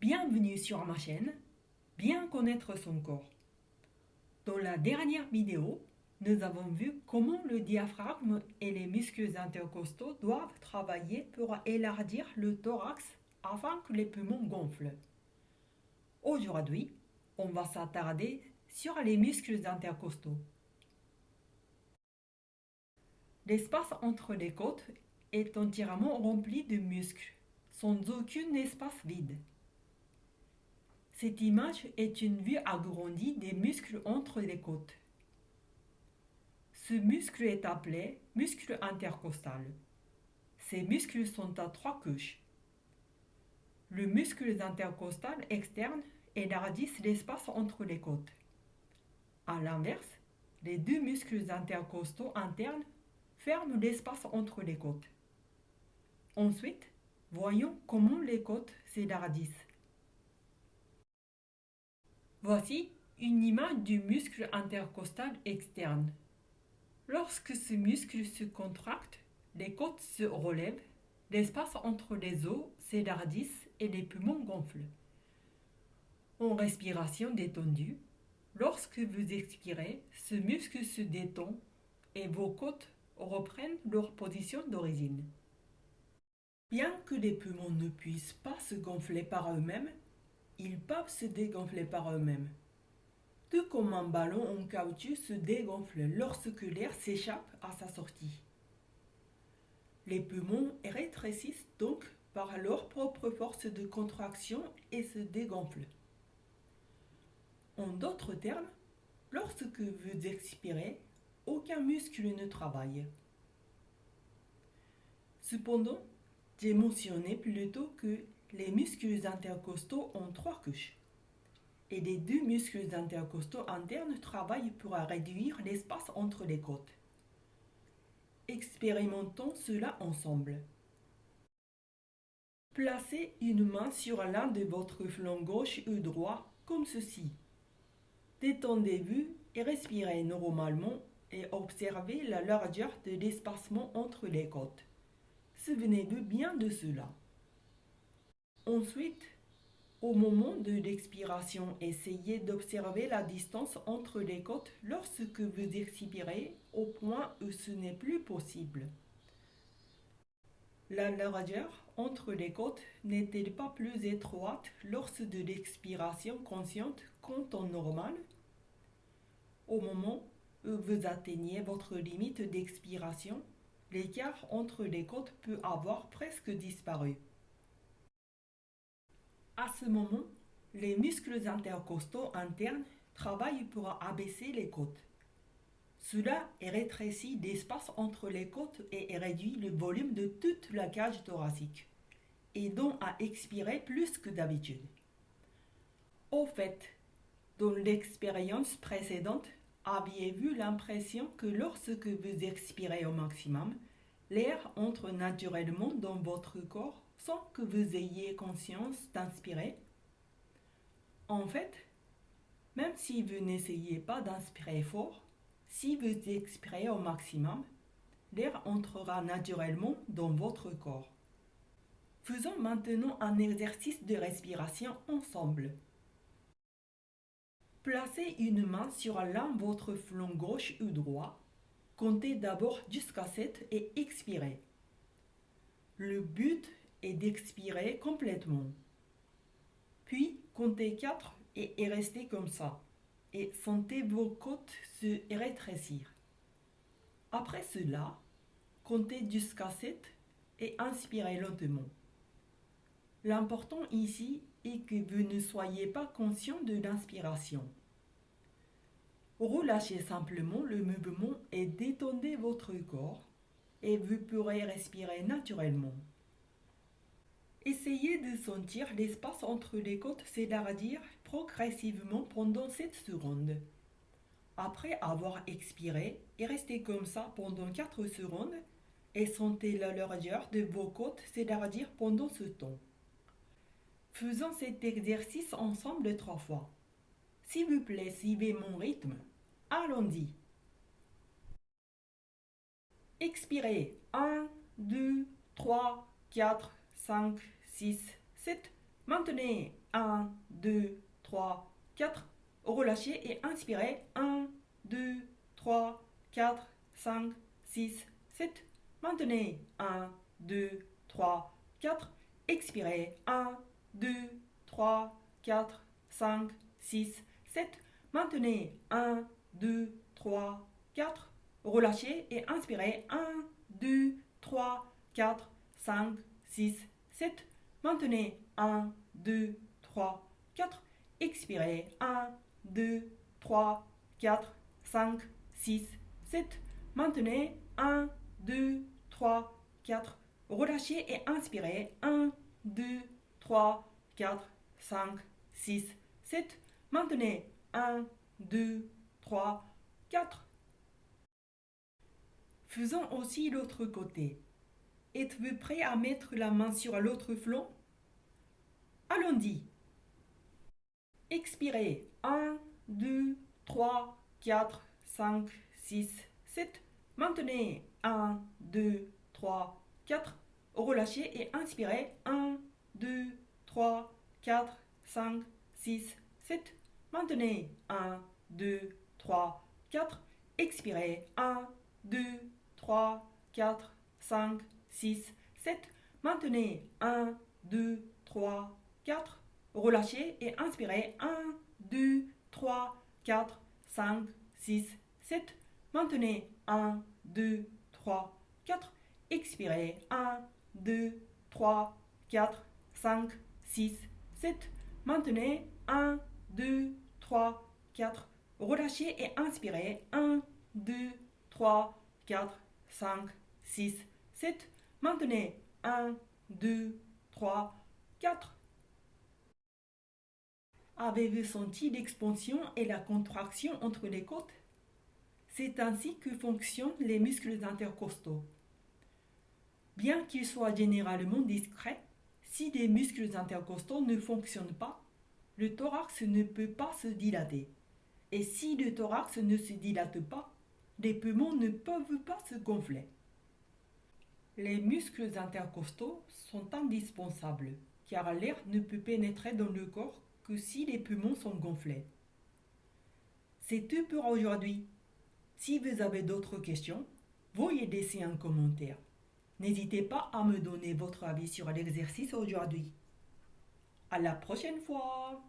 Bienvenue sur ma chaîne, Bien connaître son corps. Dans la dernière vidéo, nous avons vu comment le diaphragme et les muscles intercostaux doivent travailler pour élargir le thorax afin que les poumons gonflent. Aujourd'hui, on va s'attarder sur les muscles intercostaux. L'espace entre les côtes est entièrement rempli de muscles, sans aucun espace vide. Cette image est une vue agrandie des muscles entre les côtes. Ce muscle est appelé muscle intercostal. Ces muscles sont à trois couches. Le muscle intercostal externe élargit l'espace entre les côtes. À l'inverse, les deux muscles intercostaux internes ferment l'espace entre les côtes. Ensuite, voyons comment les côtes s'élargissent. Voici une image du muscle intercostal externe. Lorsque ce muscle se contracte, les côtes se relèvent, l'espace entre les os s'élargit et les poumons gonflent. En respiration détendue, lorsque vous expirez, ce muscle se détend et vos côtes reprennent leur position d'origine. Bien que les poumons ne puissent pas se gonfler par eux-mêmes, ils peuvent se dégonfler par eux-mêmes. Tout comme un ballon en caoutchouc se dégonfle lorsque l'air s'échappe à sa sortie. Les poumons rétrécissent donc par leur propre force de contraction et se dégonflent. En d'autres termes, lorsque vous expirez, aucun muscle ne travaille. Cependant, j'ai mentionné plus tôt que les muscles intercostaux ont trois couches. Et les deux muscles intercostaux internes travaillent pour réduire l'espace entre les côtes. Expérimentons cela ensemble. Placez une main sur l'un de votre flanc gauche ou droit, comme ceci. Détendez-vous et respirez normalement et observez la largeur de l'espacement entre les côtes. Souvenez-vous bien de cela. Ensuite, au moment de l'expiration, essayez d'observer la distance entre les côtes lorsque vous expirez au point où ce n'est plus possible. La largeur entre les côtes n'est-elle pas plus étroite lors de l'expiration consciente qu'en temps normal? Au moment où vous atteignez votre limite d'expiration, l'écart entre les côtes peut avoir presque disparu. À ce moment, les muscles intercostaux internes travaillent pour abaisser les côtes. Cela rétrécit l'espace entre les côtes et réduit le volume de toute la cage thoracique, aidant à expirer plus que d'habitude. Au fait, dans l'expérience précédente, aviez-vous l'impression que lorsque vous expirez au maximum, l'air entre naturellement dans votre corps sans que vous ayez conscience d'inspirer? En fait, même si vous n'essayez pas d'inspirer fort, si vous expirez au maximum, l'air entrera naturellement dans votre corps. Faisons maintenant un exercice de respiration ensemble. Placez une main sur l'un de votre flanc gauche ou droit. Comptez d'abord jusqu'à 7 et expirez. Le but est d'expirer complètement. Puis comptez 4 et restez comme ça. Et sentez vos côtes se rétrécir. Après cela, comptez jusqu'à 7 et inspirez lentement. L'important ici est que vous ne soyez pas conscient de l'inspiration. Relâchez simplement le mouvement et détendez votre corps et vous pourrez respirer naturellement. Essayez de sentir l'espace entre les côtes s'élargir progressivement pendant 7 secondes. Après avoir expiré, restez comme ça pendant 4 secondes et sentez la largeur de vos côtes s'élargir pendant ce temps. Faisons cet exercice ensemble 3 fois. S'il vous plaît, suivez mon rythme. Allons-y. Expirez. 1, 2, 3, 4, 5, 6, 7. Maintenez. 1, 2, 3, 4. Relâchez et inspirez. 1, 2, 3, 4, 5, 6, 7. Maintenez. 1, 2, 3, 4. Expirez. 1, 2, 3, 4, 5, 6, 7. Maintenez. 1, 2, 3, 4. Relâchez et inspirez. 1, 2, 3, 4, 5, 6, 7. Maintenez. 1, 2, 3, 4. Expirez. 1, 2, 3, 4, 5, 6, 7. Maintenez. 1, 2, 3, 4. Relâchez et inspirez. 1, 2, 3, 4, 5, 6, 7. Maintenez. 1, 2, 3, 4. Faisons aussi l'autre côté. Êtes-vous prêt à mettre la main sur l'autre flanc? Allons-y. Expirez. 1, 2, 3, 4, 5, 6, 7. Maintenez. 1, 2, 3, 4. Relâchez et inspirez. 1, 2, 3, 4, 5, 6, 7. Maintenez. 1, 2, 3, 4. Expirez. 1, 2, 3, 4, 5, 6, 7. Maintenez. 1, 2, 3, 4. Relâchez et inspirez. 1, 2, 3, 4, 5, 6, 7. Maintenez. 1, 2, 3, 4. Expirez. 1, 2, 3, 4, 5, 6, 7. Maintenez. 1, 2, 3, 4. Relâchez et inspirez. 1, 2, 3, 4, 5, 6, 7. Maintenez. 1, 2, 3, 4. Avez-vous senti l'expansion et la contraction entre les côtes? C'est ainsi que fonctionnent les muscles intercostaux. Bien qu'ils soient généralement discrets, si les muscles intercostaux ne fonctionnent pas, le thorax ne peut pas se dilater. Et si le thorax ne se dilate pas, les poumons ne peuvent pas se gonfler. Les muscles intercostaux sont indispensables, car l'air ne peut pénétrer dans le corps que si les poumons sont gonflés. C'est tout pour aujourd'hui. Si vous avez d'autres questions, veuillez laisser un commentaire. N'hésitez pas à me donner votre avis sur l'exercice aujourd'hui. À la prochaine fois!